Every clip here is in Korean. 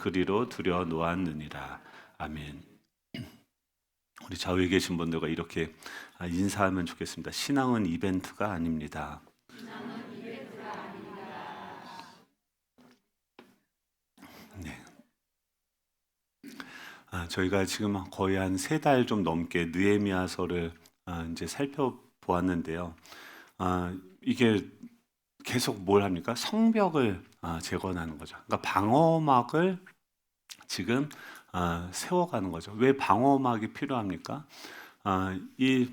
그리로 들여 놓았느니라. 아멘. 우리 좌우에 계신 분들과 이렇게 인사하면 좋겠습니다. 신앙은 이벤트가 아닙니다. 네. 저희가 지금 거의 한 3달 좀 넘게 느헤미야서를 이제 살펴보았는데요. 이게 계속 뭘 합니까? 성벽을 재건하는 거죠. 그러니까 방어막을 지금 세워가는 거죠. 왜 방어막이 필요합니까? 이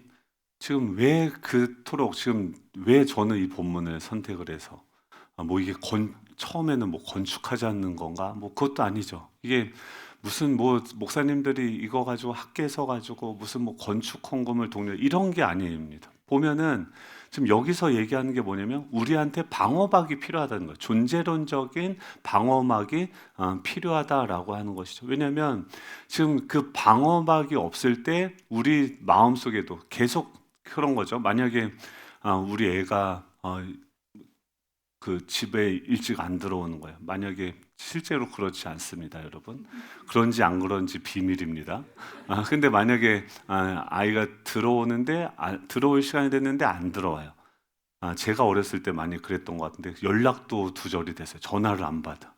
지금 왜 그토록 지금 왜 저는 이 본문을 선택을 해서 뭐 이게 처음에는 뭐 건축하지 않는 건가? 뭐 그것도 아니죠. 이게 무슨 뭐 목사님들이 이거 가지고 학계 서 가지고 무슨 뭐 건축 헌금을 독려 이런 게 아닙니다. 보면은 지금 여기서 얘기하는 게 뭐냐면 우리한테 방어막이 필요하다는 거예요. 존재론적인 방어막이 필요하다라고 하는 것이죠. 왜냐하면 지금 그 방어막이 없을 때 우리 마음속에도 계속 그런 거죠. 만약에 우리 애가 그 집에 일찍 안 들어오는 거예요. 만약에 실제로 그렇지 않습니다, 여러분. 그런지 안 그런지 비밀입니다. 근데 만약에 아이가 들어오는데 들어올 시간이 됐는데 안 들어와요. 제가 어렸을 때 많이 그랬던 것 같은데 연락도 두절이 됐어요. 전화를 안 받아.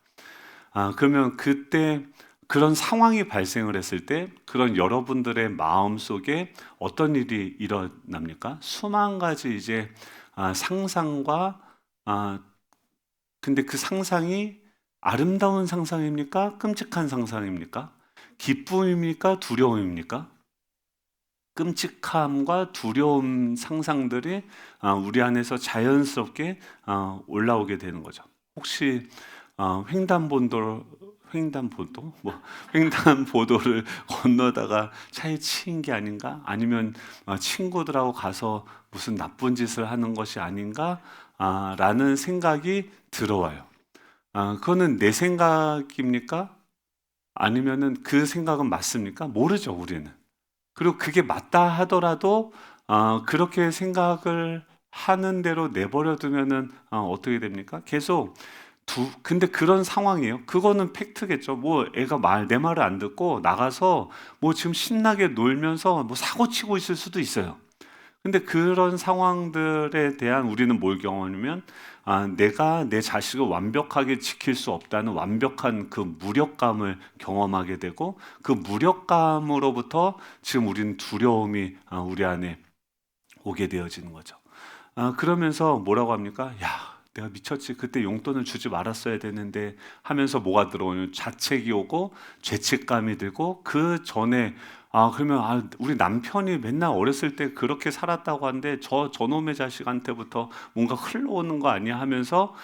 그러면 그때 그런 상황이 발생을 했을 때 그런 여러분들의 마음 속에 어떤 일이 일어납니까? 수만 가지 이제 상상과 근데 그 상상이 아름다운 상상입니까? 끔찍한 상상입니까? 기쁨입니까? 두려움입니까? 끔찍함과 두려움 상상들이 우리 안에서 자연스럽게 올라오게 되는 거죠. 혹시 횡단보도 뭐 횡단보도를 건너다가 차에 치인 게 아닌가? 아니면 친구들하고 가서 무슨 나쁜 짓을 하는 것이 아닌가? 라는 생각이 들어와요. 그거는 내 생각입니까? 아니면은 그 생각은 맞습니까? 모르죠, 우리는. 그리고 그게 맞다 하더라도 그렇게 생각을 하는 대로 내버려 두면은 어떻게 됩니까? 계속 근데 그런 상황이에요. 그거는 팩트겠죠. 뭐 애가 내 말을 안 듣고 나가서 뭐 지금 신나게 놀면서 뭐 사고 치고 있을 수도 있어요. 근데 그런 상황들에 대한 우리는 뭘 경험하냐면 내가 내 자식을 완벽하게 지킬 수 없다는 완벽한 그 무력감을 경험하게 되고 그 무력감으로부터 지금 우리는 두려움이 우리 안에 오게 되어지는 거죠. 그러면서 뭐라고 합니까? 야, 내가 미쳤지. 그때 용돈을 주지 말았어야 되는데 하면서 뭐가 들어오냐면 자책이 오고 죄책감이 들고 그 전에 그러면 우리 남편이 맨날 어렸을 때 그렇게 살았다고 하는데 저놈의 자식한테부터 뭔가 흘러오는 거 아니야 하면서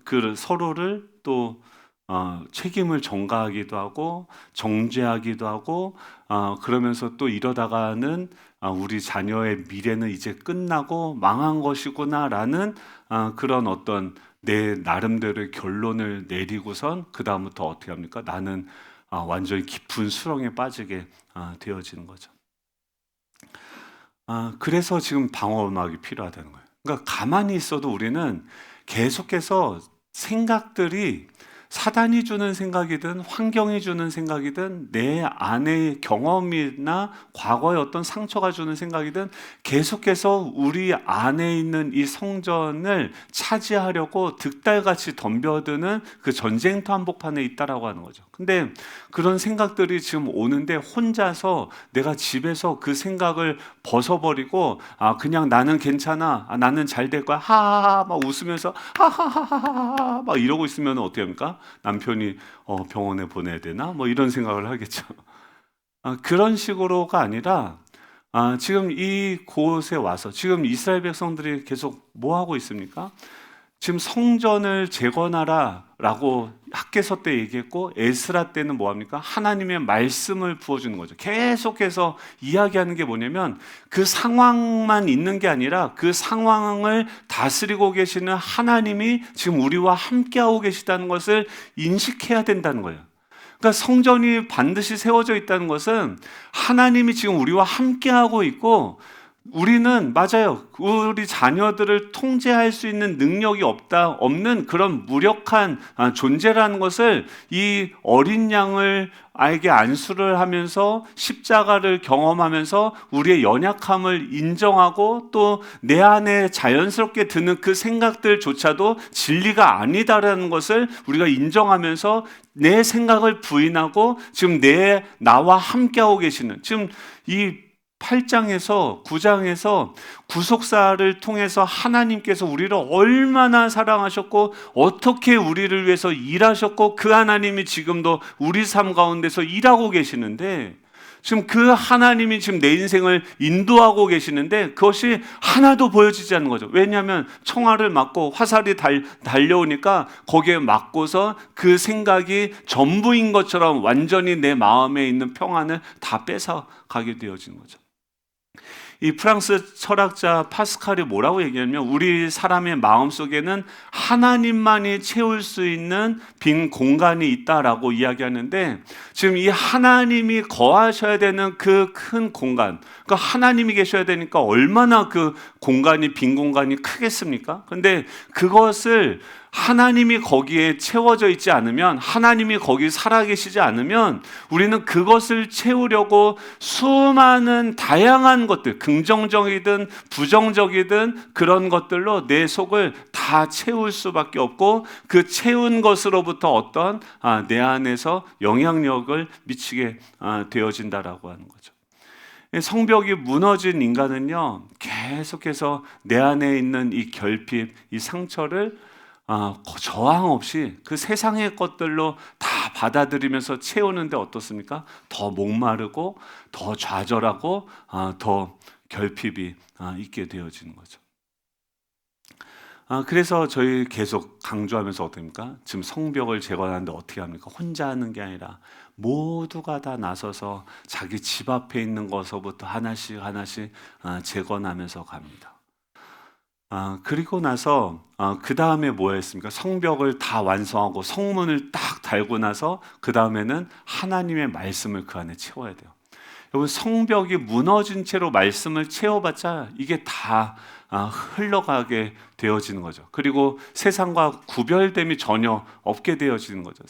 그 서로를 또 책임을 전가하기도 하고 정죄하기도 하고 그러면서 또 이러다가는 우리 자녀의 미래는 이제 끝나고 망한 것이구나라는 그런 어떤 내 나름대로의 결론을 내리고선 그 다음부터 어떻게 합니까? 나는 완전히 깊은 수렁에 빠지게 되어지는 거죠. 그래서 지금 방어막이 필요하다는 거예요. 그러니까 가만히 있어도 우리는 계속해서 생각들이 사단이 주는 생각이든 환경이 주는 생각이든 내 안의 경험이나 과거의 어떤 상처가 주는 생각이든 계속해서 우리 안에 있는 이 성전을 차지하려고 득달같이 덤벼드는 그 전쟁터 한복판에 있다라고 하는 거죠. 근데 그런 생각들이 지금 오는데 혼자서 내가 집에서 그 생각을 벗어버리고 그냥 나는 괜찮아, 나는 잘 될 거야, 하하하 막 웃으면서 하하하하하 막 이러고 있으면 어떻게 합니까? 남편이 병원에 보내야 되나? 뭐 이런 생각을 하겠죠. 그런 식으로가 아니라 지금 이곳에 와서 지금 이스라엘 백성들이 계속 뭐 하고 있습니까? 지금 성전을 재건하라라고 학개서 때 얘기했고 에스라 때는 뭐 합니까? 하나님의 말씀을 부어주는 거죠. 계속해서 이야기하는 게 뭐냐면 그 상황만 있는 게 아니라 그 상황을 다스리고 계시는 하나님이 지금 우리와 함께하고 계시다는 것을 인식해야 된다는 거예요. 그러니까 성전이 반드시 세워져 있다는 것은 하나님이 지금 우리와 함께하고 있고 우리는 맞아요. 우리 자녀들을 통제할 수 있는 능력이 없는 그런 무력한 존재라는 것을 이 어린 양을 아에게 안수를 하면서 십자가를 경험하면서 우리의 연약함을 인정하고 또 내 안에 자연스럽게 드는 그 생각들조차도 진리가 아니다라는 것을 우리가 인정하면서 내 생각을 부인하고 지금 나와 함께하고 계시는 지금 이 8장에서 9장에서 구속사를 통해서 하나님께서 우리를 얼마나 사랑하셨고 어떻게 우리를 위해서 일하셨고 그 하나님이 지금도 우리 삶 가운데서 일하고 계시는데 지금 그 하나님이 지금 내 인생을 인도하고 계시는데 그것이 하나도 보여지지 않는 거죠. 왜냐하면 총알을 맞고 화살이 달려오니까 거기에 맞고서 그 생각이 전부인 것처럼 완전히 내 마음에 있는 평안을 다 뺏어가게 되어지는 거죠. 이 프랑스 철학자 파스칼이 뭐라고 얘기하냐면 우리 사람의 마음속에는 하나님만이 채울 수 있는 빈 공간이 있다라고 이야기하는데 지금 이 하나님이 거하셔야 되는 그 큰 공간, 그러니까 하나님이 계셔야 되니까 얼마나 그 공간이 빈 공간이 크겠습니까? 근데 그것을 하나님이 거기에 채워져 있지 않으면, 하나님이 거기 살아계시지 않으면 우리는 그것을 채우려고 수많은 다양한 것들, 긍정적이든 부정적이든 그런 것들로 내 속을 다 채울 수밖에 없고 그 채운 것으로부터 어떤 내 안에서 영향력을 미치게 되어진다라고 하는 거죠. 성벽이 무너진 인간은요, 계속해서 내 안에 있는 이 결핍, 이 상처를 저항 없이 그 세상의 것들로 다 받아들이면서 채우는데 어떻습니까? 더 목마르고 더 좌절하고 더 결핍이 있게 되어지는 거죠. 그래서 저희 계속 강조하면서 어떻습니까? 지금 성벽을 재건하는데 어떻게 합니까? 혼자 하는 게 아니라 모두가 다 나서서 자기 집 앞에 있는 것서부터 하나씩 재건하면서 갑니다. 그리고 나서 그 다음에 뭐 했습니까? 성벽을 다 완성하고 성문을 딱 달고 나서 그 다음에는 하나님의 말씀을 그 안에 채워야 돼요. 여러분, 성벽이 무너진 채로 말씀을 채워봤자 이게 다 흘러가게 되어지는 거죠. 그리고 세상과 구별됨이 전혀 없게 되어지는 거죠.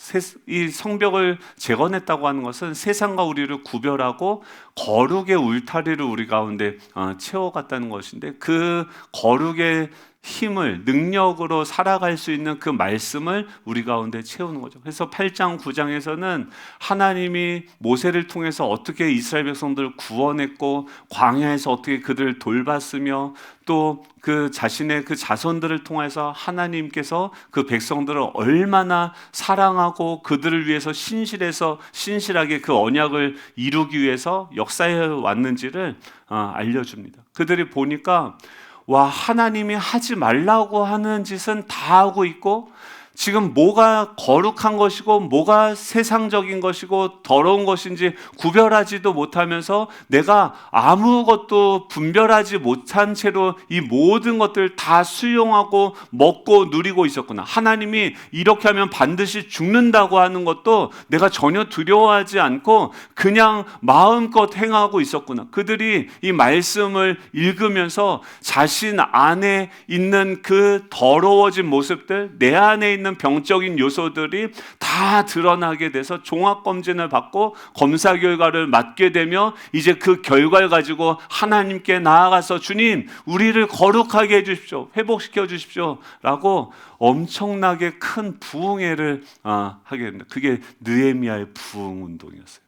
이 성벽을 재건했다고 하는 것은 세상과 우리를 구별하고 거룩의 울타리를 우리 가운데 채워갔다는 것인데 그 거룩의 힘을 능력으로 살아갈 수 있는 그 말씀을 우리 가운데 채우는 거죠. 그래서 8장 9장에서는 하나님이 모세를 통해서 어떻게 이스라엘 백성들을 구원했고 광야에서 어떻게 그들을 돌봤으며 또 그 자신의 그 자손들을 통해서 하나님께서 그 백성들을 얼마나 사랑하고 그들을 위해서 신실하게 그 언약을 이루기 위해서 역사해 왔는지를 알려줍니다. 그들이 보니까 와, 하나님이 하지 말라고 하는 짓은 다 하고 있고 지금 뭐가 거룩한 것이고 뭐가 세상적인 것이고 더러운 것인지 구별하지도 못하면서 내가 아무것도 분별하지 못한 채로 이 모든 것들을 다 수용하고 먹고 누리고 있었구나. 하나님이 이렇게 하면 반드시 죽는다고 하는 것도 내가 전혀 두려워하지 않고 그냥 마음껏 행하고 있었구나. 그들이 이 말씀을 읽으면서 자신 안에 있는 그 더러워진 모습들, 내 안에 있는 병적인 요소들이 다 드러나게 돼서 종합검진을 받고 검사 결과를 맞게 되며 이제 그 결과를 가지고 하나님께 나아가서 주님, 우리를 거룩하게 해주십시오, 회복시켜 주십시오 라고 엄청나게 큰 부흥회를 하게 됩니다. 그게 느헤미야의 부흥운동이었어요.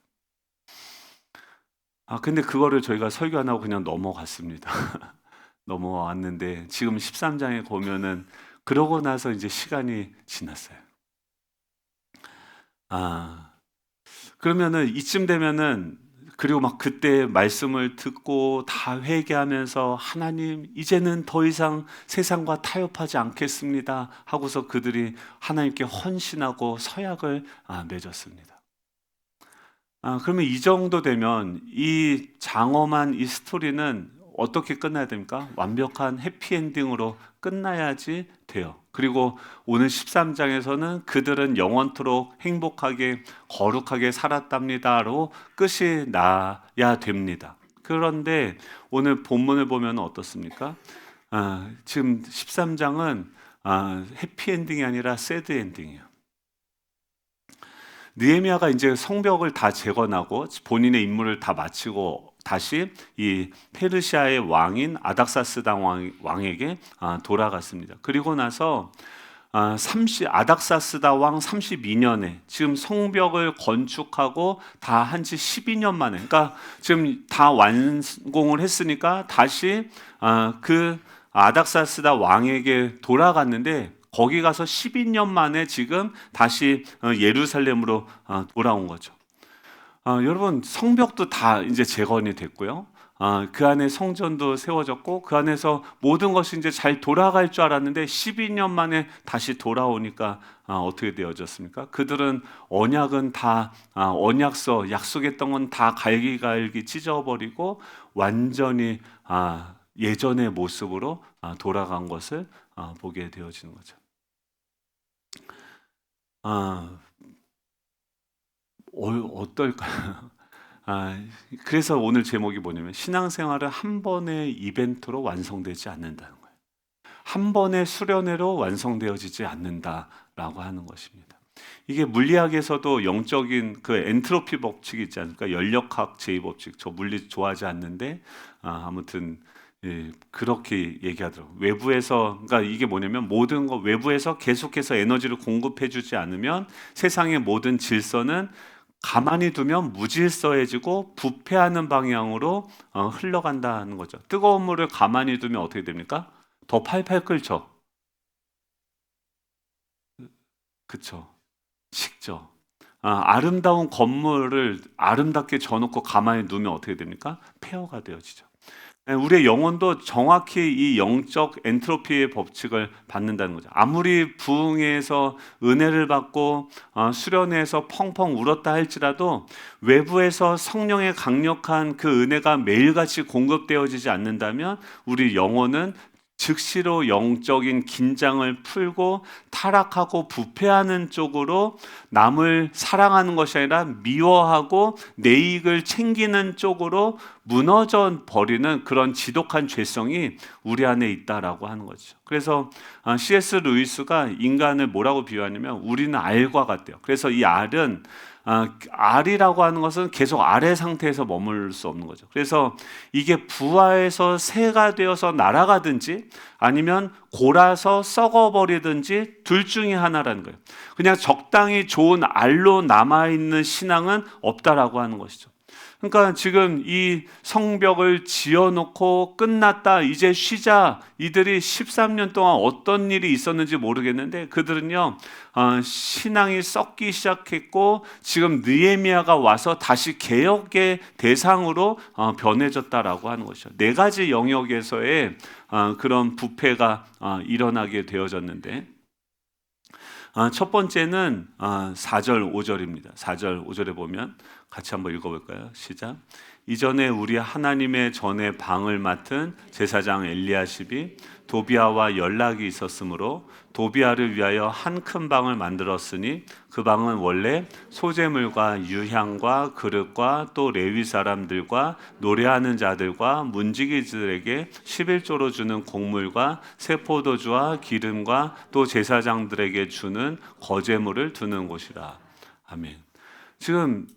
근데 그거를 저희가 설교 안 하고 그냥 넘어갔습니다. 넘어왔는데 지금 13장에 보면은 그러고 나서 이제 시간이 지났어요. 그러면은 이쯤 되면은 그리고 막 그때 말씀을 듣고 다 회개하면서 하나님, 이제는 더 이상 세상과 타협하지 않겠습니다 하고서 그들이 하나님께 헌신하고 서약을 맺었습니다. 그러면 이 정도 되면 이 장엄한 이 스토리는 어떻게 끝나야 됩니까? 완벽한 해피엔딩으로 끝나야지 돼요. 그리고 오늘 13장에서는 그들은 영원토록 행복하게 거룩하게 살았답니다로 끝이 나야 됩니다. 그런데 오늘 본문을 보면 어떻습니까? 지금 13장은 해피엔딩이 아니라 새드엔딩이에요. 느헤미야가 이제 성벽을 다 재건하고 본인의 임무를 다 마치고 다시 이 페르시아의 왕인 아닥사스다 왕에게 돌아갔습니다. 그리고 나서 아닥사스다 왕 32년에 지금 성벽을 건축하고 다 한 지 12년 만에, 그러니까 지금 다 완공을 했으니까 다시 그 아닥사스다 왕에게 돌아갔는데 거기 가서 12년 만에 지금 다시 예루살렘으로 돌아온 거죠. 여러분, 성벽도 다 이제 재건이 됐고요. 그 안에 성전도 세워졌고 그 안에서 모든 것이 이제 잘 돌아갈 줄 알았는데 12년 만에 다시 돌아오니까 어떻게 되어졌습니까? 그들은 언약은 다 언약서 약속했던 건 다 갈기갈기 찢어버리고 완전히 예전의 모습으로 돌아간 것을 보게 되어지는 거죠. 어떨까요? 그래서 오늘 제목이 뭐냐면 신앙생활은 한 번의 이벤트로 완성되지 않는다는 거예요. 한 번의 수련회로 완성되어지지 않는다라고 하는 것입니다. 이게 물리학에서도 영적인 그 엔트로피 법칙이 있지 않습니까? 연력학 제2법칙. 저 물리 좋아하지 않는데 아무튼 그렇게 얘기하더라고요. 외부에서, 그러니까 이게 뭐냐면 모든 거 외부에서 계속해서 에너지를 공급해주지 않으면 세상의 모든 질서는 가만히 두면 무질서해지고 부패하는 방향으로 흘러간다는 거죠. 뜨거운 물을 가만히 두면 어떻게 됩니까? 더 팔팔 끓죠. 그쵸? 식죠. 아름다운 건물을 아름답게 져놓고 가만히 두면 어떻게 됩니까? 폐허가 되어지죠. 우리의 영혼도 정확히 이 영적 엔트로피의 법칙을 받는다는 거죠. 아무리 부흥회에서 은혜를 받고 수련회에서 펑펑 울었다 할지라도 외부에서 성령의 강력한 그 은혜가 매일같이 공급되어지지 않는다면 우리 영혼은 즉시로 영적인 긴장을 풀고 타락하고 부패하는 쪽으로 남을 사랑하는 것이 아니라 미워하고 내 이익을 챙기는 쪽으로 무너져 버리는 그런 지독한 죄성이 우리 안에 있다라고 하는 거죠. 그래서 C.S. 루이스가 인간을 뭐라고 비유하냐면 우리는 알과 같대요. 그래서 이 알은 알이라고 하는 것은 계속 알의 상태에서 머물 수 없는 거죠. 그래서 이게 부화해서 새가 되어서 날아가든지 아니면 골아서 썩어버리든지 둘 중에 하나라는 거예요. 그냥 적당히 좋은 알로 남아있는 신앙은 없다라고 하는 것이죠. 그러니까 지금 이 성벽을 지어놓고 끝났다 이제 쉬자, 이들이 13년 동안 어떤 일이 있었는지 모르겠는데 그들은요 신앙이 썩기 시작했고 지금 느헤미야가 와서 다시 개혁의 대상으로 변해졌다라고 하는 것이죠. 네 가지 영역에서의 그런 부패가 일어나게 되어졌는데 첫 번째는 4절 5절입니다. 4절 5절에 보면 같이 한번 읽어볼까요? 시작. 이전에 우리 하나님의 전에 방을 맡은 제사장 엘리야십이 도비아와 연락이 있었으므로 도비아를 위하여 한 큰 방을 만들었으니 그 방은 원래 소재물과 유향과 그릇과 또 레위 사람들과 노래하는 자들과 문지기들에게 11조로 주는 곡물과 새 포도주와 기름과 또 제사장들에게 주는 거제물을 두는 곳이라. 아멘. 지금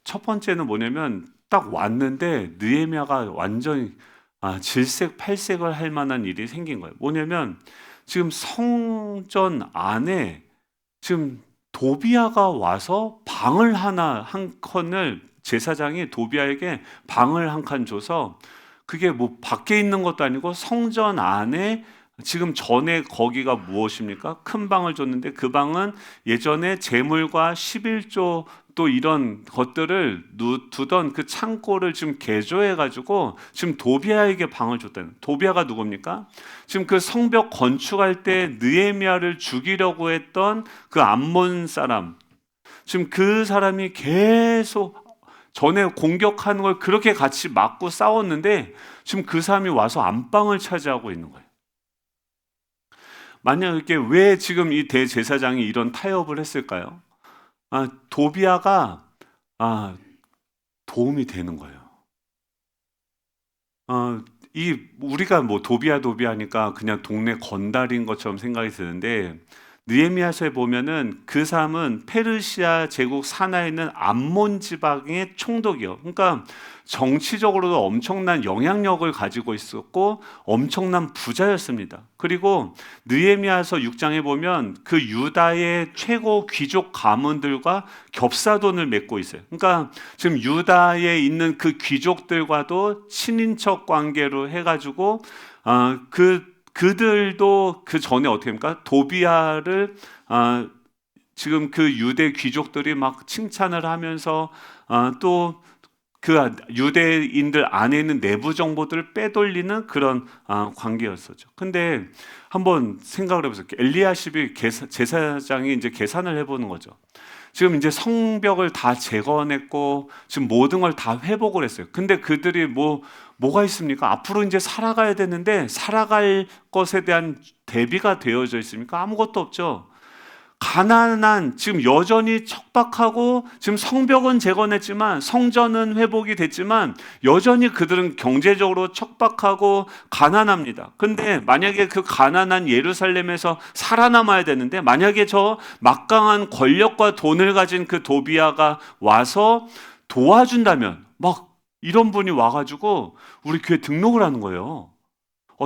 첫 번째는 뭐냐면 딱 왔는데 느헤미야가 완전히 질색팔색을 할 만한 일이 생긴 거예요. 뭐냐면 지금 성전 안에 지금 도비아가 와서 방을 한 칸을 제사장이 도비아에게 방을 한 칸 줘서 그게 뭐 밖에 있는 것도 아니고 성전 안에 지금 전에 거기가 무엇입니까? 큰 방을 줬는데 그 방은 예전에 제물과 11조 또 이런 것들을 두던 그 창고를 지금 개조해 가지고 지금 도비아에게 방을 줬다는. 도비아가 누굽니까? 지금 그 성벽 건축할 때 느헤미야를 죽이려고 했던 그 암몬 사람. 지금 그 사람이 계속 전에 공격하는 걸 그렇게 같이 막고 싸웠는데 지금 그 사람이 와서 안방을 차지하고 있는 거예요. 만약에 왜 지금 이 대제사장이 이런 타협을 했을까요? 도비아가 도움이 되는 거예요. 이 우리가 뭐 도비아니까 그냥 동네 건달인 것처럼 생각이 드는데, 느헤미야서에 보면은 그 사람은 페르시아 제국 산하에 있는 암몬 지방의 총독이요. 그러니까 정치적으로도 엄청난 영향력을 가지고 있었고 엄청난 부자였습니다. 그리고 느헤미야서 6장에 보면 그 유다의 최고 귀족 가문들과 겹사돈을 맺고 있어요. 그러니까 지금 유다에 있는 그 귀족들과도 친인척 관계로 해가지고 그들도 그 전에 어떻게 합니까? 도비아를 지금 그 유대 귀족들이 막 칭찬을 하면서 또 그 유대인들 안에 있는 내부 정보들을 빼돌리는 그런 관계였었죠. 근데 한번 생각을 해보세요. 엘리야십이 제사장이 이제 계산을 해보는 거죠. 지금 이제 성벽을 다 재건했고 지금 모든 걸 다 회복을 했어요. 근데 그들이 뭐가 있습니까? 앞으로 이제 살아가야 되는데 살아갈 것에 대한 대비가 되어져 있습니까? 아무것도 없죠. 가난한, 지금 여전히 척박하고 지금 성벽은 재건했지만 성전은 회복이 됐지만 여전히 그들은 경제적으로 척박하고 가난합니다. 근데 만약에 그 가난한 예루살렘에서 살아남아야 되는데, 만약에 저 막강한 권력과 돈을 가진 그 도비아가 와서 도와준다면, 막 이런 분이 와가지고 우리 교회 등록을 하는 거예요.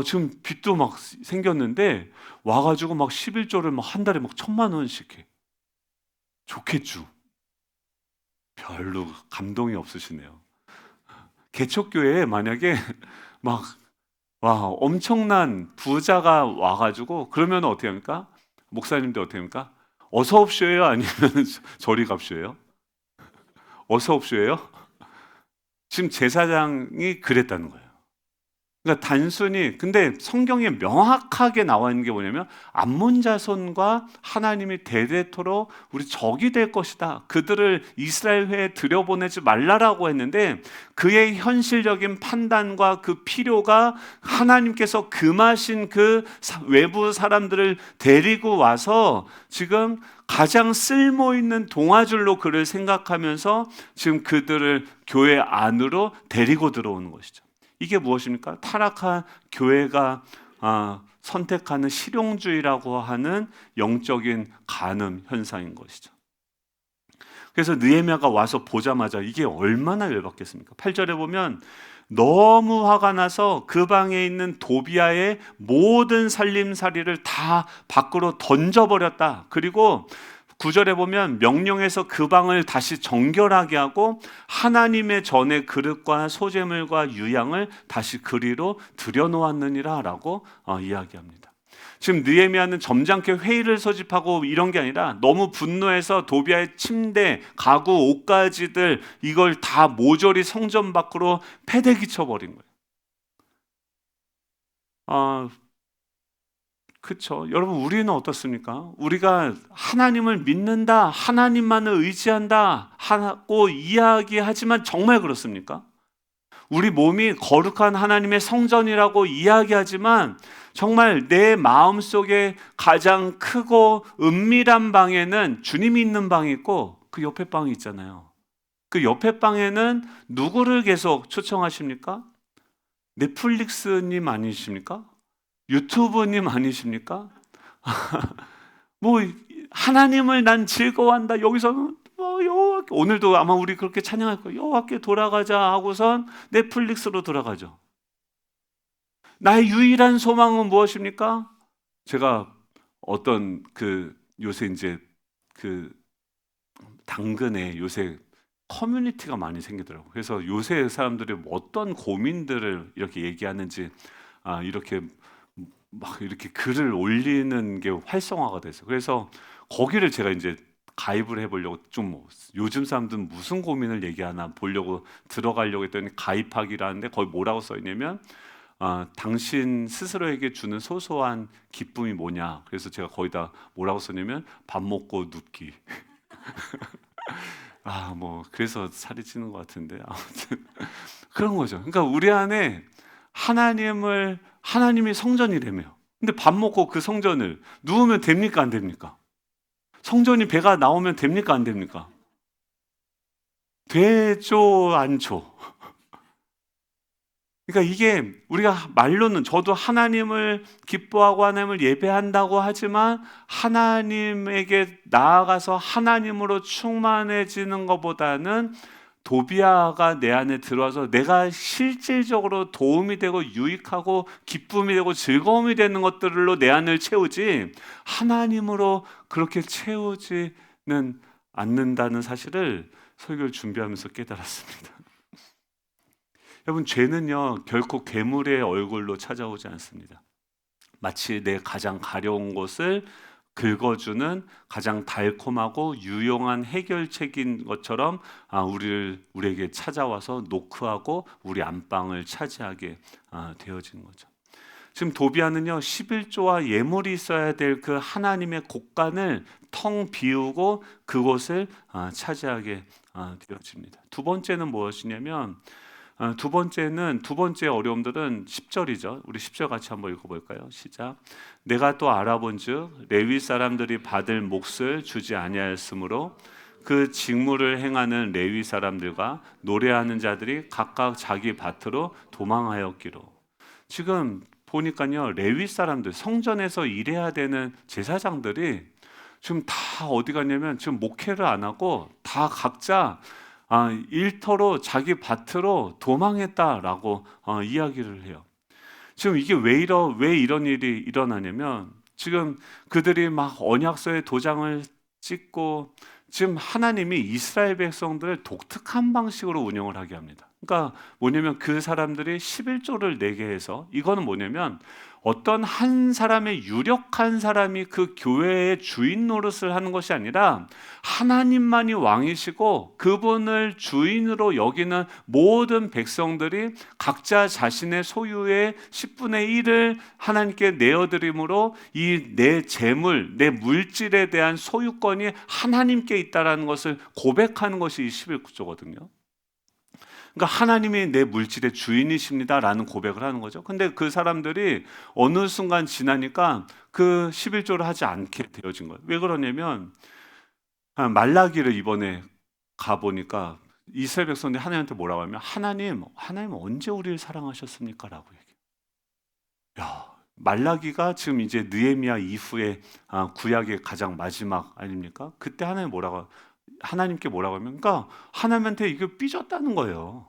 지금 빚도 막 생겼는데 와가지고 막 11조를 막 한 달에 막 1,000만 원씩 해. 좋겠죠. 별로 감동이 없으시네요. 개척교회에 만약에 막 엄청난 부자가 와가지고 그러면 어떻게 합니까? 목사님들 어떻게 합니까? 어서 옵쇼예요? 아니면 저리 갑쇼예요? 어서 옵쇼예요? 지금 제사장이 그랬다는 거예요. 그러니까 단순히, 근데 성경에 명확하게 나와 있는 게 뭐냐면 암몬 자손과 하나님이 대대토록 우리 적이 될 것이다. 그들을 이스라엘 회에 들여보내지 말라라고 했는데, 그의 현실적인 판단과 그 필요가 하나님께서 금하신 그 외부 사람들을 데리고 와서 지금 가장 쓸모 있는 동아줄로 그를 생각하면서 지금 그들을 교회 안으로 데리고 들어오는 것이죠. 이게 무엇입니까? 타락한 교회가 선택하는 실용주의라고 하는 영적인 간음 현상인 것이죠. 그래서 느헤미야가 와서 보자마자 이게 얼마나 열받겠습니까? 8절에 보면 너무 화가 나서 그 방에 있는 도비아의 모든 살림살이를 다 밖으로 던져버렸다. 그리고 9절에 보면 명령해서 그 방을 다시 정결하게 하고 하나님의 전의 그릇과 소재물과 유향을 다시 그리로 들여놓았느니라 라고 이야기합니다. 지금 느헤미야는 점잖게 회의를 소집하고 이런 게 아니라 너무 분노해서 도비아의 침대, 가구, 옷가지들 이걸 다 모조리 성전 밖으로 패대기 쳐버린 거예요. 그렇죠. 여러분, 우리는 어떻습니까? 우리가 하나님을 믿는다, 하나님만을 의지한다 하고 이야기하지만 정말 그렇습니까? 우리 몸이 거룩한 하나님의 성전이라고 이야기하지만 정말 내 마음속에 가장 크고 은밀한 방에는 주님이 있는 방이 있고 그 옆에 방이 있잖아요. 그 옆에 방에는 누구를 계속 초청하십니까? 넷플릭스님 아니십니까? 유튜브님 아니십니까? 뭐 하나님을 난 즐거워한다. 여기서는 여호와께, 오늘도 아마 우리 그렇게 찬양할 거예요. 여호와께 돌아가자 하고선 넷플릭스로 돌아가죠. 나의 유일한 소망은 무엇입니까? 제가 어떤 요새 이제 당근에 요새 커뮤니티가 많이 생기더라고요. 그래서 요새 사람들이 어떤 고민들을 이렇게 얘기하는지 이렇게 막 이렇게 글을 올리는 게 활성화가 돼서, 그래서 거기를 제가 이제 가입을 해보려고, 좀 요즘 사람들은 무슨 고민을 얘기하나 보려고 들어가려고 했더니 가입하기라는데 거기 뭐라고 써 있냐면 당신 스스로에게 주는 소소한 기쁨이 뭐냐. 그래서 제가 거기다 뭐라고 썼냐면 밥 먹고 눕기. 그래서 살이 찌는 것 같은데, 아무튼 그런 거죠. 그러니까 우리 안에 하나님이 성전이라며. 근데 밥 먹고 그 성전을 누우면 됩니까? 안 됩니까? 성전이 배가 나오면 됩니까? 안 됩니까? 되죠? 않죠? 그러니까 이게 우리가 말로는 저도 하나님을 기뻐하고 하나님을 예배한다고 하지만 하나님에게 나아가서 하나님으로 충만해지는 것보다는 도비아가 내 안에 들어와서 내가 실질적으로 도움이 되고 유익하고 기쁨이 되고 즐거움이 되는 것들로 내 안을 채우지 하나님으로 그렇게 채우지는 않는다는 사실을 설교를 준비하면서 깨달았습니다. 여러분, 죄는요 결코 괴물의 얼굴로 찾아오지 않습니다. 마치 내 가장 가려운 곳을 긁어주는 가장 달콤하고 유용한 해결책인 것처럼 우리에게 찾아와서 노크하고 우리 안방을 차지하게 되어지는 거죠. 지금 도비아는요 11조와 예물이 있어야 될 그 하나님의 곳간을 텅 비우고 그곳을 차지하게 되어집니다. 두 번째는 무엇이냐면 두 번째 어려움들은 10절이죠. 우리 10절 같이 한번 읽어볼까요? 시작. 내가 또 알아본즉 레위 사람들이 받을 몫을 주지 아니하였으므로 그 직무를 행하는 레위 사람들과 노래하는 자들이 각각 자기 밭으로 도망하였기로. 지금 보니까요 레위 사람들, 성전에서 일해야 되는 제사장들이 지금 다 어디 갔냐면 지금 목회를 안 하고 다 각자 일터로 자기 밭으로 도망했다라고 이야기를 해요. 지금 이게 왜 이런 일이 일어나냐면 지금 그들이 막 언약서에 도장을 찍고 지금 하나님이 이스라엘 백성들을 독특한 방식으로 운영을 하게 합니다. 그러니까 뭐냐면 그 사람들이 11조를 내게 해서 이거는 뭐냐면 어떤 한 사람의 유력한 사람이 그 교회의 주인 노릇을 하는 것이 아니라 하나님만이 왕이시고 그분을 주인으로 여기는 모든 백성들이 각자 자신의 소유의 10분의 1을 하나님께 내어드림으로 이 내 재물, 내 물질에 대한 소유권이 하나님께 있다라는 것을 고백하는 것이 이 11조거든요. 그러니까 하나님이 내 물질의 주인이십니다라는 고백을 하는 거죠. 근데 그 사람들이 어느 순간 지나니까 그 11조를 하지 않게 되어진 거예요. 왜 그러냐면 말라기를 이번에 가보니까 이스라엘 백성들이 하나님한테 뭐라고 하면 하나님 언제 우리를 사랑하셨습니까? 라고 얘기해요. 야, 말라기가 지금 이제 느헤미야 이후에 구약의 가장 마지막 아닙니까? 그때 하나님께 뭐라고 하면 그러니까 하나님한테 이거 삐졌다는 거예요.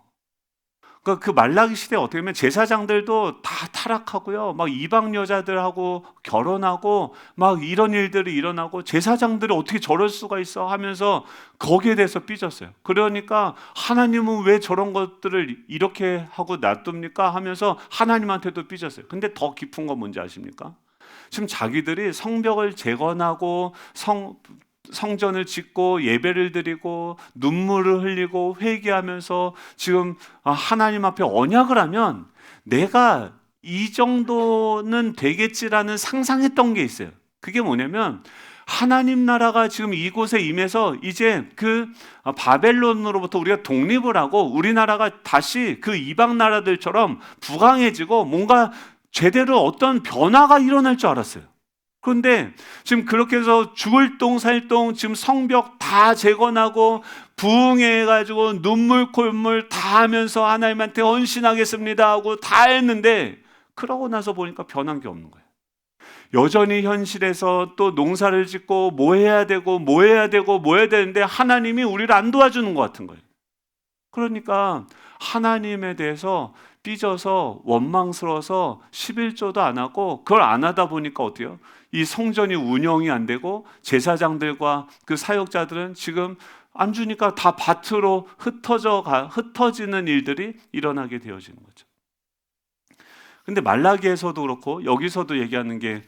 그러니까 그 말라기 시대에 어떻게 보면 제사장들도 다 타락하고요. 막 이방 여자들하고 결혼하고 막 이런 일들이 일어나고 제사장들이 어떻게 저럴 수가 있어 하면서 거기에 대해서 삐졌어요. 그러니까 하나님은 왜 저런 것들을 이렇게 하고 놔둡니까 하면서 하나님한테도 삐졌어요. 근데 더 깊은 건 뭔지 아십니까? 지금 자기들이 성벽을 재건하고 성전을 짓고 예배를 드리고 눈물을 흘리고 회개하면서 지금 하나님 앞에 언약을 하면 내가 이 정도는 되겠지라는 상상했던 게 있어요. 그게 뭐냐면 하나님 나라가 지금 이곳에 임해서 이제 그 바벨론으로부터 우리가 독립을 하고 우리나라가 다시 그 이방 나라들처럼 부강해지고 뭔가 제대로 어떤 변화가 일어날 줄 알았어요. 그런데 지금 그렇게 해서 죽을 똥 살 똥 지금 성벽 다 재건하고 부흥해가지고 눈물 콧물 다 하면서 하나님한테 헌신하겠습니다 하고 다 했는데 그러고 나서 보니까 변한 게 없는 거예요. 여전히 현실에서 또 농사를 짓고 뭐 해야 되고 뭐 해야 되는데 하나님이 우리를 안 도와주는 것 같은 거예요. 그러니까 하나님에 대해서 삐져서 원망스러워서 11조도 안 하고 그걸 안 하다 보니까 어때요? 이 성전이 운영이 안 되고 제사장들과 그 사역자들은 지금 안 주니까 다 밭으로 흩어지는 일들이 일어나게 되어지는 거죠. 근데 말라기에서도 그렇고 여기서도 얘기하는 게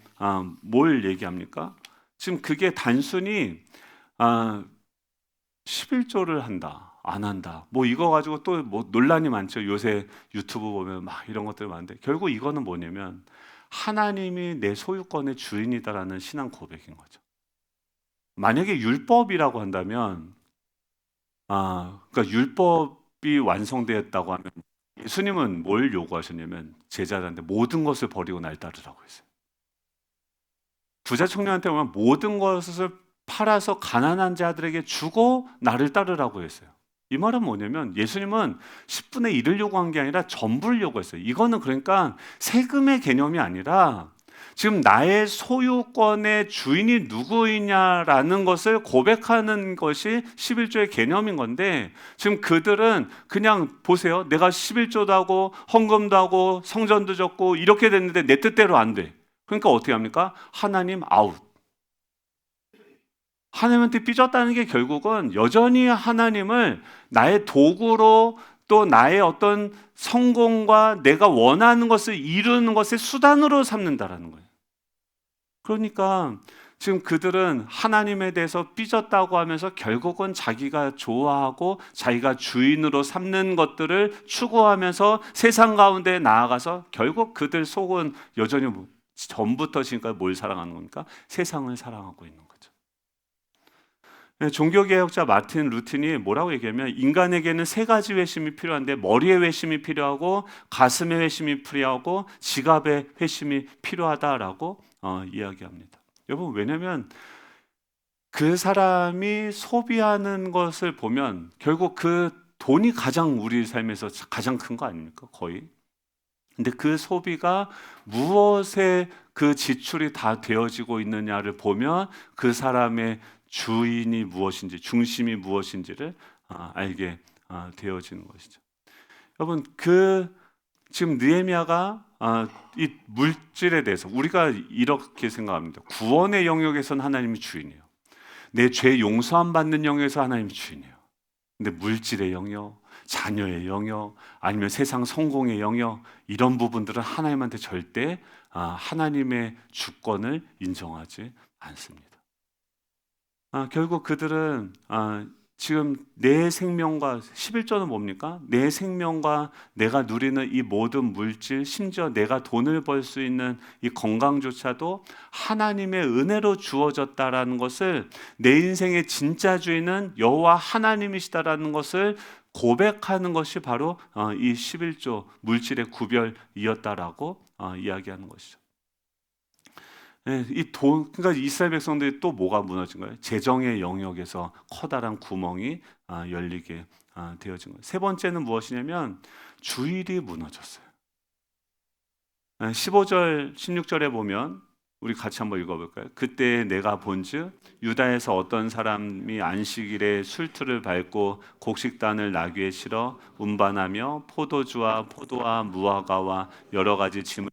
뭘 얘기합니까? 지금 그게 단순히 11조를 한다. 안 한다. 뭐 이거 가지고 또 뭐 논란이 많죠. 요새 유튜브 보면 막 이런 것들 많은데 결국 이거는 뭐냐면 하나님이 내 소유권의 주인이다라는 신앙 고백인 거죠. 만약에 율법이라고 한다면 그러니까 율법이 완성되었다고 하면 예수님은 뭘 요구하셨냐면 제자들한테 모든 것을 버리고 날 따르라고 했어요. 부자 청년한테 보면 모든 것을 팔아서 가난한 자들에게 주고 나를 따르라고 했어요. 이 말은 뭐냐면 예수님은 10분의 1을 요구한 게 아니라 전부를 요구했어요. 이거는 그러니까 세금의 개념이 아니라 지금 나의 소유권의 주인이 누구이냐라는 것을 고백하는 것이 11조의 개념인 건데, 지금 그들은 그냥 보세요. 내가 11조도 하고 헌금도 하고 성전도 졌고 이렇게 됐는데 내 뜻대로 안 돼. 그러니까 어떻게 합니까? 하나님 아웃. 하나님한테 삐졌다는 게 결국은 여전히 하나님을 나의 도구로, 또 나의 어떤 성공과 내가 원하는 것을 이루는 것의 수단으로 삼는다라는 거예요. 그러니까 지금 그들은 하나님에 대해서 삐졌다고 하면서 결국은 자기가 좋아하고 자기가 주인으로 삼는 것들을 추구하면서 세상 가운데 나아가서 결국 그들 속은 여전히 전부터 지금까지 뭘 사랑하는 겁니까? 세상을 사랑하고 있는 거죠. 종교개혁자 마틴 루틴이 뭐라고 얘기하면, 인간에게는 세 가지 회심이 필요한데 머리의 회심이 필요하고 가슴의 회심이 필요하고 지갑의 회심이 필요하다라고 이야기합니다. 여러분, 왜냐하면 그 사람이 소비하는 것을 보면 결국 그 돈이 가장 우리 삶에서 가장 큰 거 아닙니까? 거의. 근데 그 소비가 무엇에 그 지출이 다 되어지고 있느냐를 보면 그 사람의 주인이 무엇인지, 중심이 무엇인지를 알게 되어지는 것이죠. 여러분, 지금 느헤미야가 이 물질에 대해서 우리가 이렇게 생각합니다. 구원의 영역에서는 하나님이 주인이에요. 내 죄 용서함 받는 영역에서 하나님이 주인이에요. 근데 물질의 영역, 자녀의 영역, 아니면 세상 성공의 영역, 이런 부분들은 하나님한테 절대 하나님의 주권을 인정하지 않습니다. 결국 그들은 지금 내 생명과, 11조는 뭡니까? 내 생명과 내가 누리는 이 모든 물질, 심지어 내가 돈을 벌 수 있는 이 건강조차도 하나님의 은혜로 주어졌다라는 것을, 내 인생의 진짜 주인은 여호와 하나님이시다라는 것을 고백하는 것이 바로 이 11조 물질의 구별이었다라고 이야기하는 것이죠. 네, 그러니까 이스라엘 백성들이 또 뭐가 무너진 거예요? 재정의 영역에서 커다란 구멍이 열리게 되어진 거예요. 세 번째는 무엇이냐면 주일이 무너졌어요. 15절, 16절에 보면 우리 같이 한번 읽어볼까요? 그때 내가 본즉 유다에서 어떤 사람이 안식일에 술틀을 밟고 곡식단을 나귀에 실어 운반하며 포도주와 포도와 무화과와 여러 가지 짐을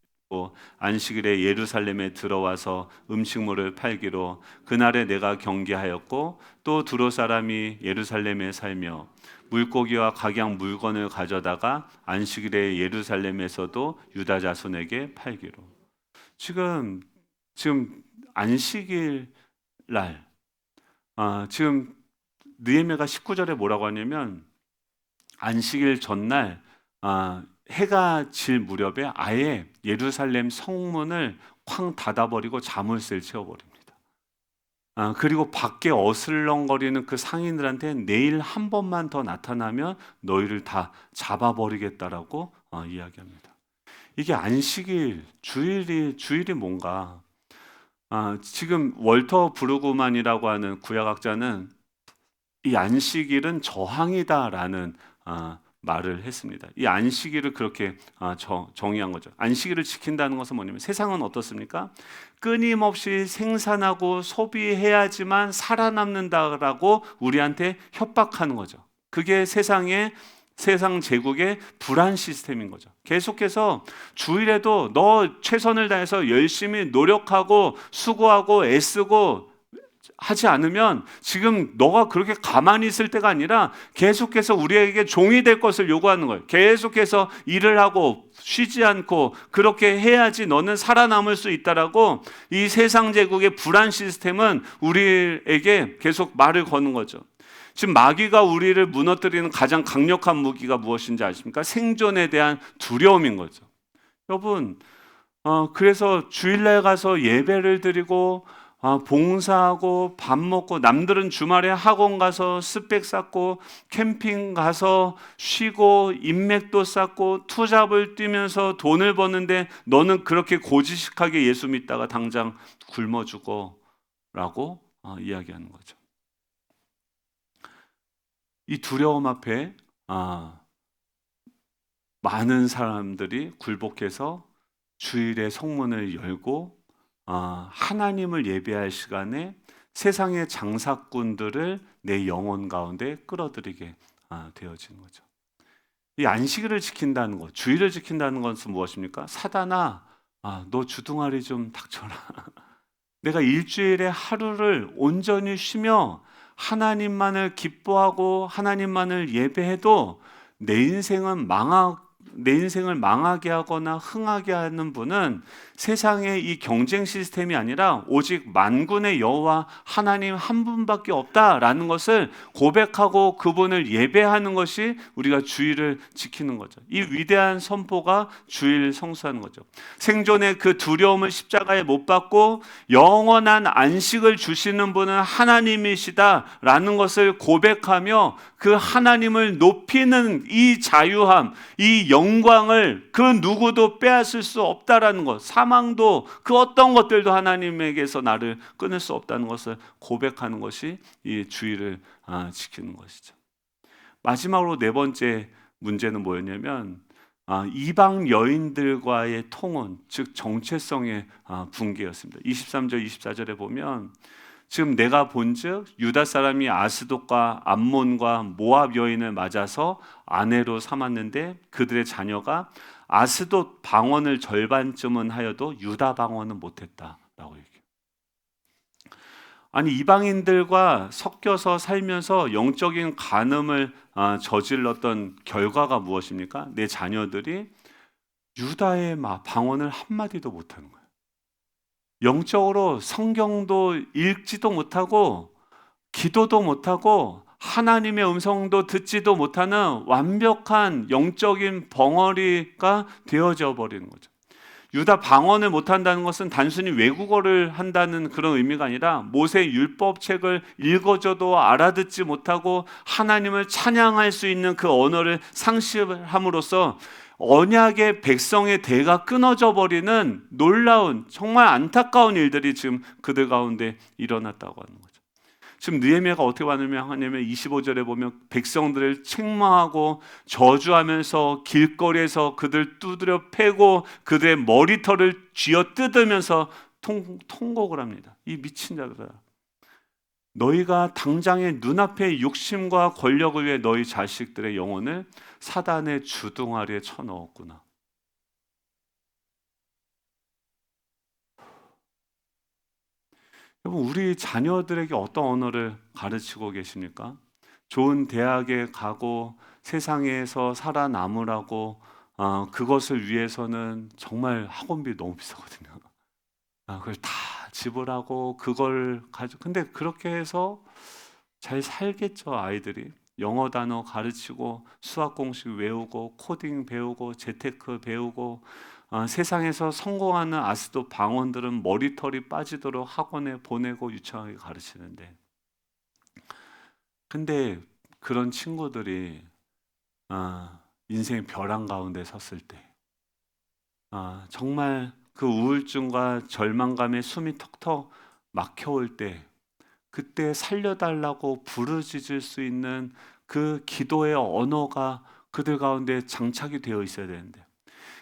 안식일에 예루살렘에 들어와서 음식물을 팔기로 그날에 내가 경계하였고, 또 두로 사람이 예루살렘에 살며 물고기와 각양 물건을 가져다가 안식일에 예루살렘에서도 유다 자손에게 팔기로. 지금 안식일 날 지금 느헤미야가 19절에 뭐라고 하냐면, 안식일 전날 해가 질 무렵에 아예 예루살렘 성문을 쾅 닫아버리고 자물쇠를 채워버립니다. 그리고 밖에 어슬렁거리는 그 상인들한테 내일 한 번만 더 나타나면 너희를 다 잡아버리겠다라고 이야기합니다. 이게 안식일, 주일이 뭔가, 지금 월터 브루그만이라고 하는 구약학자는 이 안식일은 저항이다라는 말을 했습니다. 이 안식일을 그렇게 정의한 거죠. 안식일을 지킨다는 것은 뭐냐면, 세상은 어떻습니까? 끊임없이 생산하고 소비해야지만 살아남는다라고 우리한테 협박하는 거죠. 그게 세상 제국의 불안 시스템인 거죠. 계속해서 주일에도 너 최선을 다해서 열심히 노력하고 수고하고 애쓰고 하지 않으면 지금 너가 그렇게 가만히 있을 때가 아니라 계속해서 우리에게 종이 될 것을 요구하는 거예요. 계속해서 일을 하고 쉬지 않고 그렇게 해야지 너는 살아남을 수 있다라고 이 세상 제국의 불안 시스템은 우리에게 계속 말을 거는 거죠. 지금 마귀가 우리를 무너뜨리는 가장 강력한 무기가 무엇인지 아십니까? 생존에 대한 두려움인 거죠. 여러분, 그래서 주일날 가서 예배를 드리고 봉사하고 밥 먹고, 남들은 주말에 학원 가서 스펙 쌓고 캠핑 가서 쉬고 인맥도 쌓고 투잡을 뛰면서 돈을 버는데 너는 그렇게 고지식하게 예수 믿다가 당장 굶어 죽어 라고 이야기하는 거죠. 이 두려움 앞에 많은 사람들이 굴복해서 주일에 성문을 열고 하나님을 예배할 시간에 세상의 장사꾼들을 내 영혼 가운데 끌어들이게 되어지는 거죠. 이 안식일을 지킨다는 것, 주일을 지킨다는 것은 무엇입니까? 사단아, 너 주둥아리 좀 닥쳐라. 내가 일주일에 하루를 온전히 쉬며 하나님만을 기뻐하고 하나님만을 예배해도 내 인생을 망하게 하거나 흥하게 하는 분은 세상의 이 경쟁 시스템이 아니라 오직 만군의 여호와 하나님 한 분밖에 없다라는 것을 고백하고 그분을 예배하는 것이 우리가 주일을 지키는 거죠. 이 위대한 선포가 주일 성수하는 거죠. 생존의 그 두려움을 십자가에 못 박고 영원한 안식을 주시는 분은 하나님이시다라는 것을 고백하며 그 하나님을 높이는 이 자유함, 이 영광을 그 누구도 빼앗을 수 없다라는 것, 사망도 그 어떤 것들도 하나님에게서 나를 끊을 수 없다는 것을 고백하는 것이 이 주일을 지키는 것이죠. 마지막으로 네 번째 문제는 뭐였냐면 이방 여인들과의 통혼, 즉 정체성의 붕괴였습니다. 23절 24절에 보면 지금 내가 본즉 유다 사람이 아스돗과 암몬과 모압 여인을 맞아서 아내로 삼았는데 그들의 자녀가 아스돗 방언을 절반쯤은 하여도 유다 방언은 못했다라고 얘기해요. 아니 이방인들과 섞여서 살면서 영적인 간음을 저질렀던 결과가 무엇입니까? 내 자녀들이 유다의 방언을 한마디도 못하는 거예요. 영적으로 성경도 읽지도 못하고 기도도 못하고 하나님의 음성도 듣지도 못하는 완벽한 영적인 벙어리가 되어져 버리는 거죠. 유다 방언을 못한다는 것은 단순히 외국어를 한다는 그런 의미가 아니라 모세 율법책을 읽어줘도 알아듣지 못하고 하나님을 찬양할 수 있는 그 언어를 상실함으로써 언약의 백성의 대가 끊어져 버리는 놀라운 정말 안타까운 일들이 지금 그들 가운데 일어났다고 하는 거죠. 지금 느헤미야가 어떻게 하냐면 25절에 보면 백성들을 책망하고 저주하면서 길거리에서 그들 두드려 패고 그들의 머리털을 쥐어 뜯으면서 통곡을 합니다. 이 미친 자들아, 너희가 당장의 눈앞의 욕심과 권력을 위해 너희 자식들의 영혼을 사단의 주둥아리에 쳐넣었구나. 여러분, 우리 자녀들에게 어떤 언어를 가르치고 계십니까? 좋은 대학에 가고 세상에서 살아남으라고 그것을 위해서는 정말 학원비 너무 비싸거든요. 그걸 다 지불하고 그걸 근데 그렇게 해서 잘 살겠죠, 아이들이. 영어 단어 가르치고 수학 공식 외우고 코딩 배우고 재테크 배우고 세상에서 성공하는 아스도 방언들은 머리털이 빠지도록 학원에 보내고 유창하게 가르치는데, 근데 그런 친구들이 인생의 벼랑 가운데 섰을 때 정말 그 우울증과 절망감에 숨이 턱턱 막혀올 때 그때 살려달라고 부르짖을 수 있는 그 기도의 언어가 그들 가운데 장착이 되어 있어야 되는데,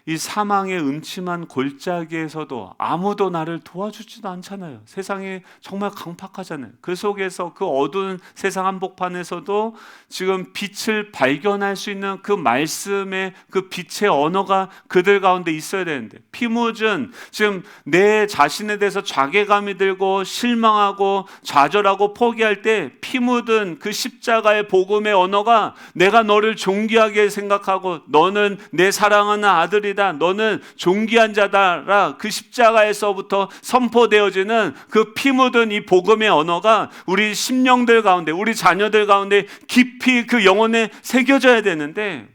이 사망의 음침한 골짜기에서도 아무도 나를 도와주지도 않잖아요. 세상이 정말 강팍하잖아요. 그 속에서 그 어두운 세상 한복판에서도 지금 빛을 발견할 수 있는 그 말씀의 그 빛의 언어가 그들 가운데 있어야 되는데, 피 묻은 지금 내 자신에 대해서 자괴감이 들고 실망하고 좌절하고 포기할 때 피 묻은 그 십자가의 복음의 언어가 내가 너를 존귀하게 생각하고 너는 내 사랑하는 아들이 너는 존귀한 자다라 그 십자가에서부터 선포되어지는 그 피 묻은 이 복음의 언어가 우리 심령들 가운데 우리 자녀들 가운데 깊이 그 영혼에 새겨져야 되는데,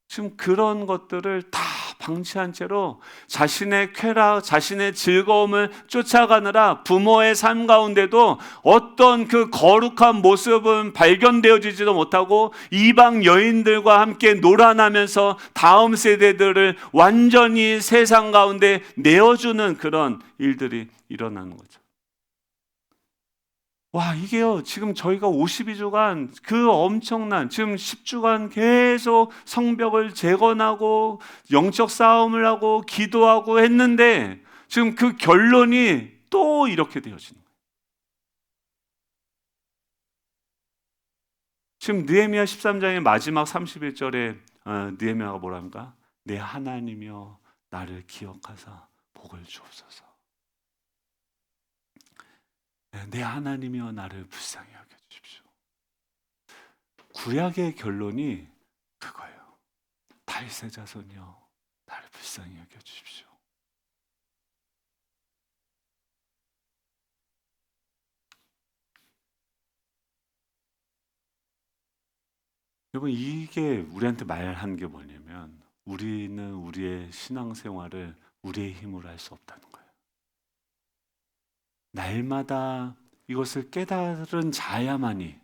지금 그런 것들을 다 방치한 채로 자신의 쾌락, 자신의 즐거움을 쫓아가느라 부모의 삶 가운데도 어떤 그 거룩한 모습은 발견되어지지도 못하고 이방 여인들과 함께 놀아나면서 다음 세대들을 완전히 세상 가운데 내어주는 그런 일들이 일어나는 거죠. 와, 이게요, 지금 저희가 52주간 그 엄청난, 지금 10주간 계속 성벽을 재건하고 영적 싸움을 하고 기도하고 했는데 지금 그 결론이 또 이렇게 되어지는 거예요. 지금 느헤미야 13장의 마지막 31절에 느헤미야가 뭐랍니까? 내 하나님이여 나를 기억하사 복을 주옵소서. 내 하나님이여 나를 불쌍히 여겨주십시오. 구약의 결론이 그거예요. 다윗의 자손이여 나를 불쌍히 여겨주십시오. 여러분, 이게 우리한테 말하는 게 뭐냐면 우리는 우리의 신앙생활을 우리의 힘으로 할 수 없다는 거예요. 날마다 이것을 깨달은 자야만이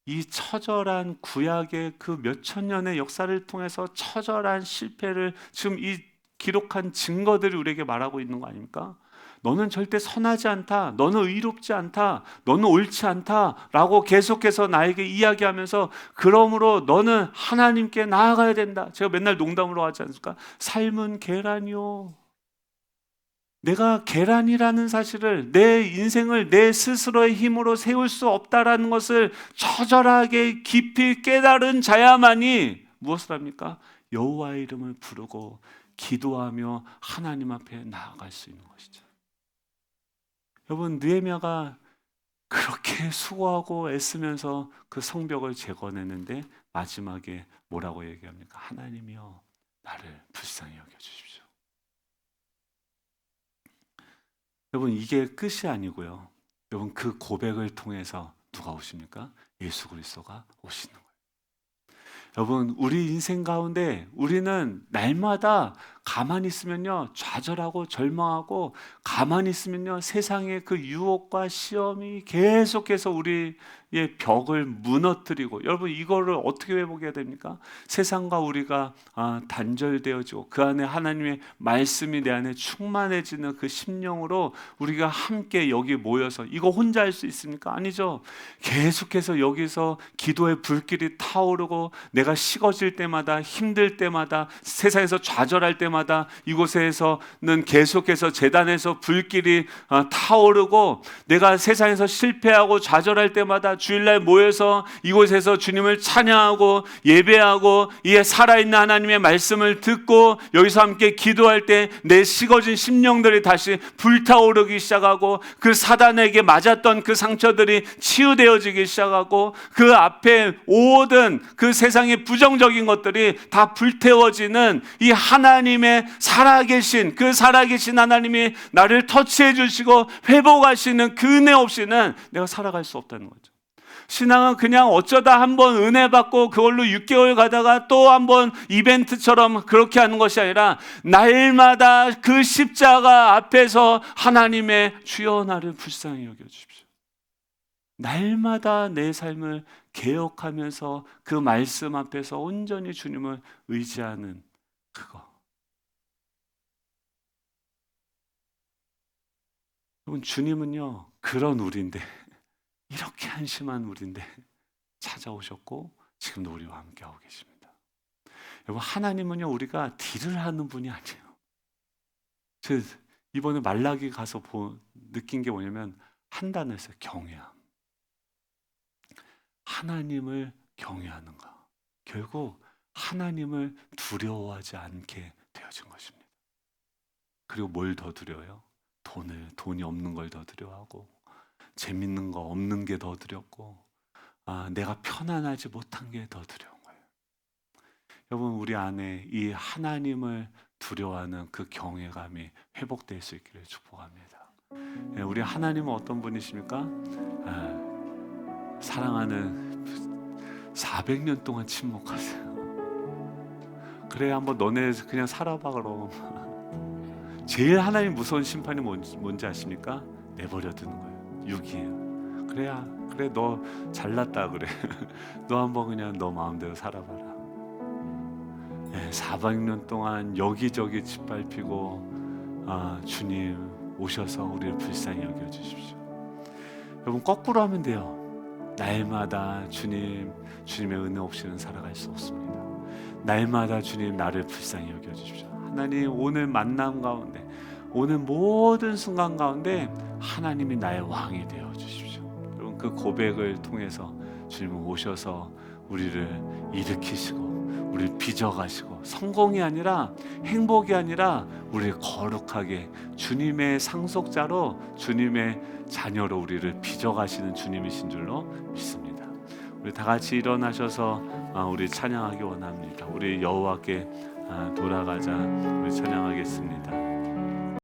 이 처절한 구약의 그 몇천 년의 역사를 통해서 처절한 실패를 지금 이 기록한 증거들이 우리에게 말하고 있는 거 아닙니까? 너는 절대 선하지 않다. 너는 의롭지 않다. 너는 옳지 않다. 라고 계속해서 나에게 이야기하면서 그러므로 너는 하나님께 나아가야 된다. 제가 맨날 농담으로 하지 않습니까? 삶은 계란이요. 내가 계란이라는 사실을, 내 인생을 내 스스로의 힘으로 세울 수 없다라는 것을 처절하게 깊이 깨달은 자야만이 무엇을 합니까? 여호와의 이름을 부르고 기도하며 하나님 앞에 나아갈 수 있는 것이죠. 여러분, 느헤미야가 그렇게 수고하고 애쓰면서 그 성벽을 재건했는데 마지막에 뭐라고 얘기합니까? 하나님이여 나를 불쌍히 여겨주십시오. 여러분, 이게 끝이 아니고요. 여러분, 그 고백을 통해서 누가 오십니까? 예수 그리스도가 오시는 거예요. 여러분, 우리 인생 가운데 우리는 날마다 가만히 있으면요 좌절하고 절망하고, 가만히 있으면요 세상의 그 유혹과 시험이 계속해서 우리의 벽을 무너뜨리고, 여러분 이거를 어떻게 회복해야 됩니까? 세상과 우리가 단절되어지고 그 안에 하나님의 말씀이 내 안에 충만해지는 그 심령으로 우리가 함께 여기 모여서, 이거 혼자 할 수 있습니까? 아니죠. 계속해서 여기서 기도의 불길이 타오르고, 내가 식어질 때마다, 힘들 때마다, 세상에서 좌절할 때마다 이곳에서는 계속해서 제단에서 불길이 타오르고, 내가 세상에서 실패하고 좌절할 때마다 주일날 모여서 이곳에서 주님을 찬양하고 예배하고 이 살아있는 하나님의 말씀을 듣고 여기서 함께 기도할 때 내 식어진 심령들이 다시 불타오르기 시작하고, 그 사단에게 맞았던 그 상처들이 치유되어지기 시작하고, 그 앞에 모든 그 세상의 부정적인 것들이 다 불태워지는 이 하나님의 살아계신, 그 살아계신 하나님이 나를 터치해 주시고 회복하시는 그 은혜 없이는 내가 살아갈 수 없다는 거죠. 신앙은 그냥 어쩌다 한번 은혜 받고 그걸로 6개월 가다가 또 한번 이벤트처럼 그렇게 하는 것이 아니라, 날마다 그 십자가 앞에서 하나님의 주여 나를 불쌍히 여겨주십시오. 날마다 내 삶을 개혁하면서 그 말씀 앞에서 온전히 주님을 의지하는 그거. 여러분, 주님은요 그런 우리인데, 이렇게 한심한 우리인데 찾아오셨고 지금도 우리와 함께하고 계십니다. 여러분, 하나님은요 우리가 딜을 하는 분이 아니에요. 제가 이번에 말라기 가서 느낀 게 뭐냐면 한 단어였어요. 경외함. 하나님을 경외하는가, 결국 하나님을 두려워하지 않게 되어진 것입니다. 그리고 뭘 더 두려워요? 돈이 없는 걸 더 두려워하고, 재밌는 거 없는 게 더 두렵고, 내가 편안하지 못한 게 더 두려운 거예요. 여러분, 우리 안에 이 하나님을 두려워하는 그 경외감이 회복될 수 있기를 축복합니다. 우리 하나님은 어떤 분이십니까? 사랑하는 400년 동안 침묵하세요. 그래, 한번 너네 그냥 살아봐. 그럼 제일 하나님 무서운 심판이 뭔지 아십니까? 내버려 두는 거예요. 유기예요. 그래 너 잘났다. 그래 너 한번 그냥 너 마음대로 살아봐라. 400년 동안 여기저기 짓밟히고, 주님 오셔서 우리를 불쌍히 여겨주십시오. 여러분 거꾸로 하면 돼요. 날마다 주님의 은혜 없이는 살아갈 수 없습니다. 날마다 주님 나를 불쌍히 여겨주십시오. 하나님 오늘 만남 가운데, 오늘 모든 순간 가운데 하나님이 나의 왕이 되어 주십시오. 여러분 그 고백을 통해서 주님은 오셔서 우리를 일으키시고 우리를 빚어가시고, 성공이 아니라 행복이 아니라 우리를 거룩하게 주님의 상속자로, 주님의 자녀로 우리를 빚어가시는 주님이신 줄로 믿습니다. 우리 다 같이 일어나셔서 우리 찬양하기 원합니다. 우리 여호와께 돌아가자. 우리 찬양하겠습니다.